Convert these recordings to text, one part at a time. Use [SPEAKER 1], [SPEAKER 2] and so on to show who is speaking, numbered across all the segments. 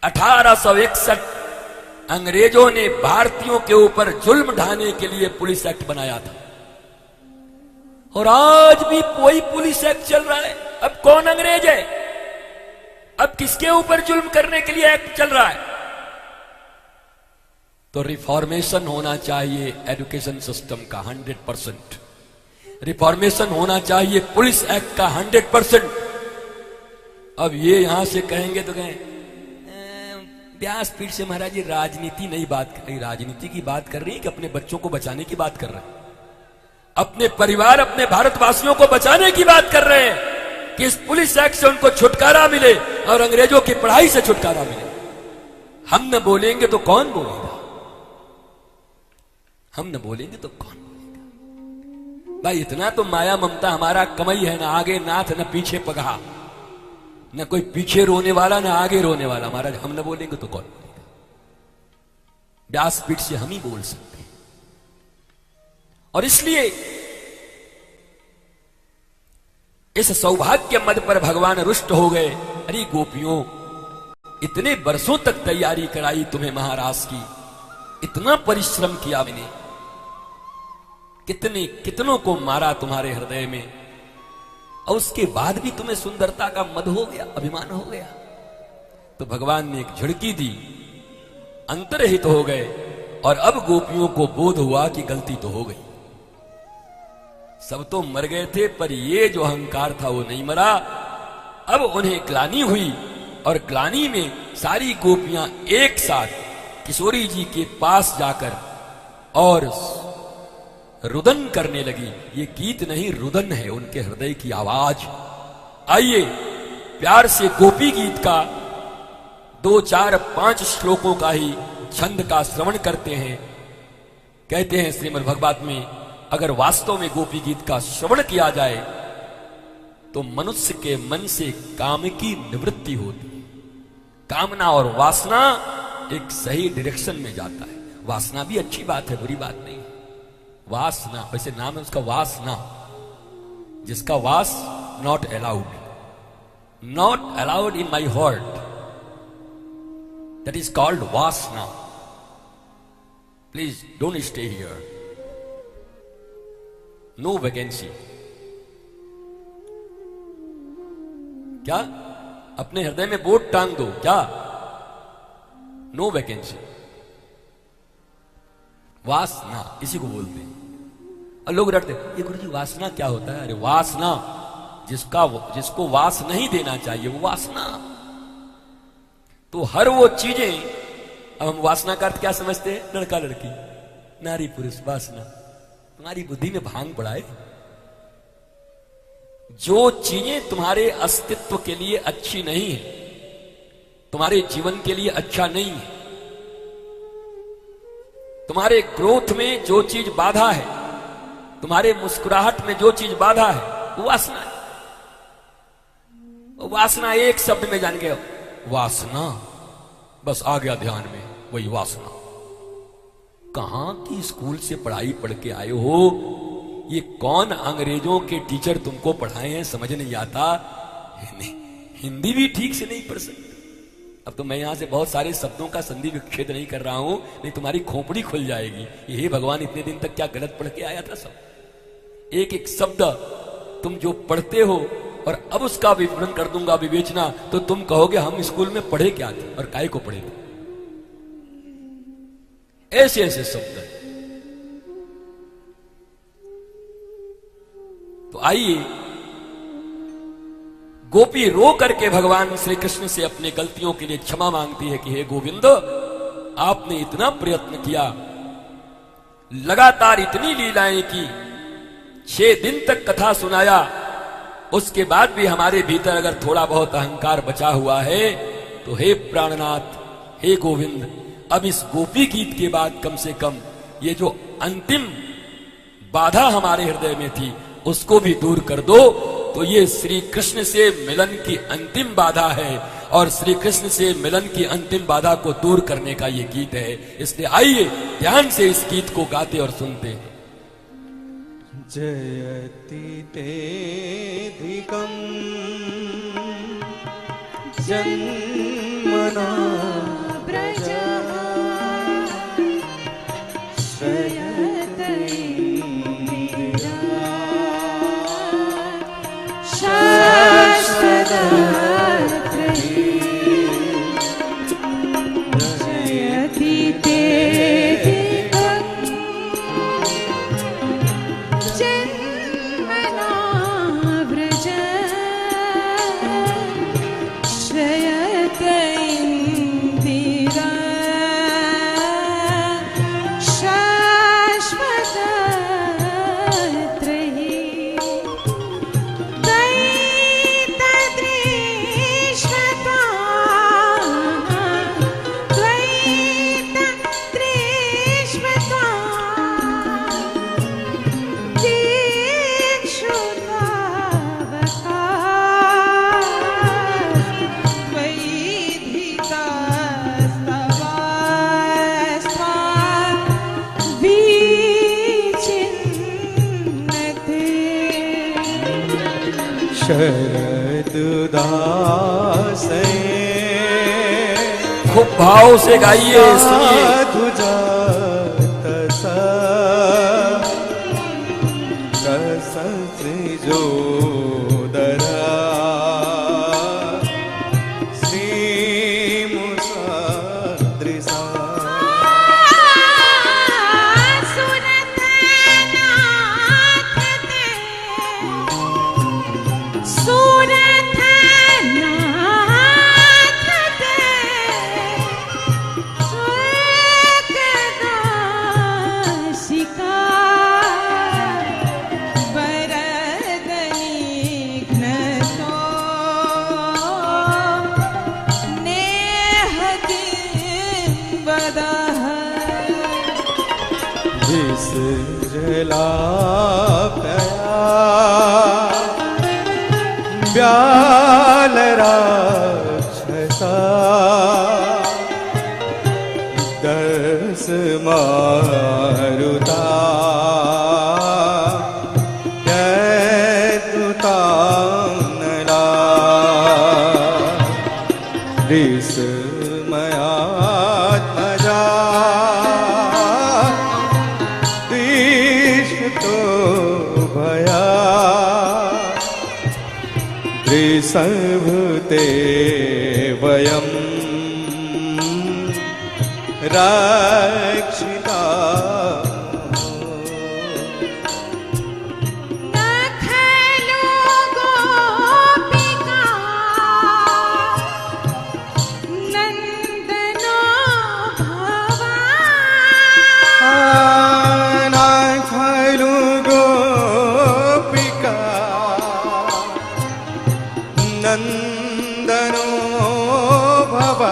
[SPEAKER 1] 1861 अंग्रेजों ने भारतीयों के ऊपर जुल्म ढाने के लिए पुलिस एक्ट बनाया था, और आज भी वही पुलिस एक्ट चल रहा है। अब कौन अंग्रेज है? अब किसके ऊपर जुल्म करने के लिए एक्ट चल रहा है? तो रिफॉर्मेशन होना चाहिए एजुकेशन सिस्टम का 100%, रिफॉर्मेशन होना चाहिए पुलिस एक्ट का 100%। अब ये यहां से कहेंगे तो कहें व्यासपीठ से महाराज जी राजनीति नहीं बात कर रही, राजनीति की बात कर रही है कि अपने बच्चों को बचाने की बात कर रहे हैं, अपने परिवार अपने भारतवासियों को बचाने की बात कर रहे हैं कि इस पुलिस एक्ट से उनको छुटकारा मिले और अंग्रेजों की पढ़ाई से छुटकारा मिले। हम न बोलेंगे तो कौन बोलेगा? हम न बोलेंगे तो कौन बोलेगा? भाई इतना तो माया ममता हमारा कमई है, ना आगे नाथ न पीछे पगहा, न कोई पीछे रोने वाला न आगे रोने वाला। महाराज हम न बोलेंगे तो कौन बोलेगा? व्यासपीठ से हम ही बोल सकते हैं। और इसलिए इस सौभाग्य मद पर भगवान रुष्ट हो गए। अरे गोपियों, इतने बरसों तक तैयारी कराई तुम्हें महाराज की, इतना परिश्रम किया मैंने, कितनों को मारा तुम्हारे हृदय में, और उसके बाद भी तुम्हें सुंदरता का मद हो गया, अभिमान हो गया। तो भगवान ने एक झड़की दी, अंतर्हित हो गए, और अब गोपियों को बोध हुआ कि गलती तो हो गई। सब तो मर गए थे, पर ये जो अहंकार था वो नहीं मरा। अब उन्हें ग्लानि हुई, और ग्लानि में सारी गोपियां एक साथ किशोरी जी के पास जाकर और रुदन करने लगी। ये गीत नहीं, रुदन है, उनके हृदय की आवाज। आइए प्यार से गोपी गीत का 2, 4, 5 श्लोकों का ही छंद का श्रवण करते हैं। कहते हैं श्रीमद् भागवत में, अगर वास्तव में गोपी गीत का श्रवण किया जाए तो मनुष्य के मन से काम की निवृत्ति होती है। कामना और वासना एक सही डायरेक्शन में जाता है। वासना भी अच्छी बात है, बुरी बात नहीं। वासना, वैसे नाम है उसका वासना, जिसका वास not allowed, not allowed in my heart, that is called वासना। Please don't stay here, no vacancy. क्या अपने हृदय में बोर्ड टांग दो क्या? No vacancy. वासना इसी को बोलते हैं। और लोग डरते, ये गुरुजी वासना क्या होता है? अरे वासना, जिसको वास नहीं देना चाहिए वो वासना। तो हर वो चीजें, अब हम वासना का अर्थ क्या समझते हैं? लड़का लड़की, नारी पुरुष, वासना। तुम्हारी बुद्धि में भांग पड़ा है। जो चीजें तुम्हारे अस्तित्व के लिए अच्छी नहीं है, तुम्हारे जीवन के लिए अच्छा नहीं है, तुम्हारे ग्रोथ में जो चीज बाधा है, तुम्हारे मुस्कुराहट में जो चीज बाधा है, वो वासना है। वासना एक शब्द में जान गए, वासना, बस आ गया ध्यान में, वही वासना। कहां की स्कूल से पढ़ाई पढ़ के आए हो? ये कौन अंग्रेजों के टीचर तुमको पढ़ाए हैं? समझ नहीं आता। हिंदी भी ठीक से नहीं पढ़ सकते। अब तो मैं यहां से बहुत सारे शब्दों का संधि विच्छेद नहीं कर रहा हूं, नहीं तुम्हारी खोपड़ी खुल जाएगी। ये भगवान, इतने दिन तक क्या गलत पढ़ के आया था? सब एक एक शब्द तुम जो पढ़ते हो, और अब उसका विवरण कर दूंगा, विवेचना, तो तुम कहोगे हम स्कूल में पढ़े क्या थे और काय को पढ़े थे। ऐसे ऐसे शब्द। तो आइए, गोपी रो करके भगवान श्री कृष्ण से अपने गलतियों के लिए क्षमा मांगती है कि हे गोविंद, आपने इतना प्रयत्न किया, लगातार इतनी लीलाएं की, 6 दिन तक कथा सुनाया, उसके बाद भी हमारे भीतर अगर थोड़ा बहुत अहंकार बचा हुआ है तो हे प्राणनाथ, हे गोविंद, अब इस गोपी गीत के बाद कम से कम ये जो अंतिम बाधा हमारे हृदय में थी उसको भी दूर कर दो। तो ये श्री कृष्ण से मिलन की अंतिम बाधा है, और श्री कृष्ण से मिलन की अंतिम बाधा को दूर करने का ये गीत है। इसलिए आइए ध्यान से इस गीत को गाते और सुनते हैं।
[SPEAKER 2] जयति तेधिकं जन्मना शरदुदास
[SPEAKER 1] खूब भाव से गाइए, सुनिए।
[SPEAKER 2] साधु जात रस जो दरा श्री मुसाद्रिसा जला ब्याल राक्षसा दस मारुता जयतुतानला विस्मयात्मजा त्रिसंभूते वयं रक्षिता नंदनो भव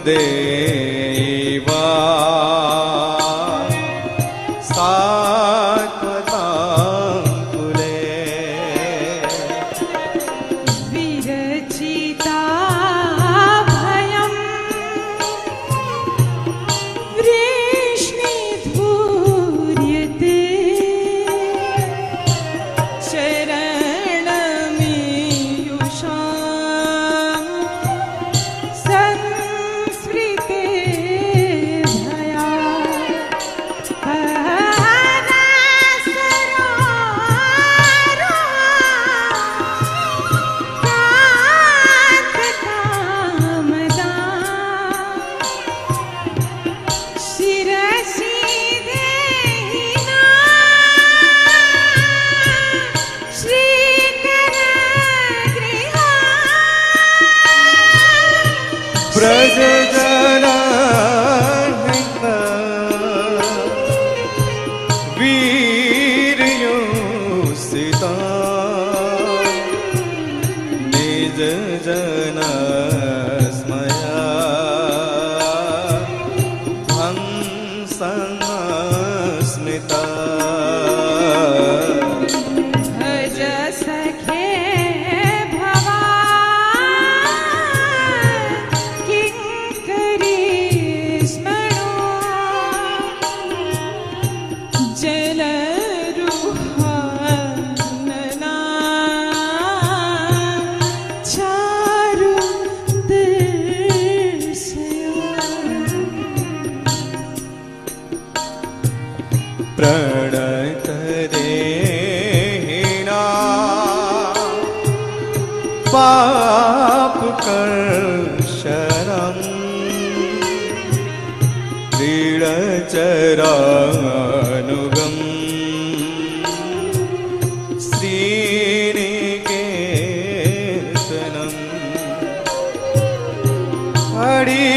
[SPEAKER 2] देवा सात्वतांकुले
[SPEAKER 3] विरचिता भयं वृष्णिधूर्यते चरणमीयुषा
[SPEAKER 2] ब्रजजना वीर्योसिता निज जन स्मया हंसस्मिता
[SPEAKER 3] भज सखे
[SPEAKER 2] प्रणत देहिना पाप कर शरम क्रीड चरानुगम श्रीनिकेतनम हरि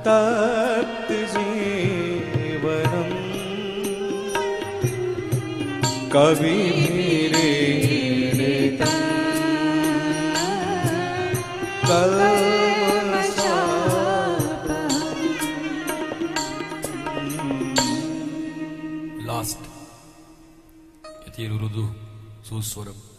[SPEAKER 2] तप्त जीवनम कवि भिरीडितम्
[SPEAKER 1] लास्ट यति रुरुदु सुस्वरम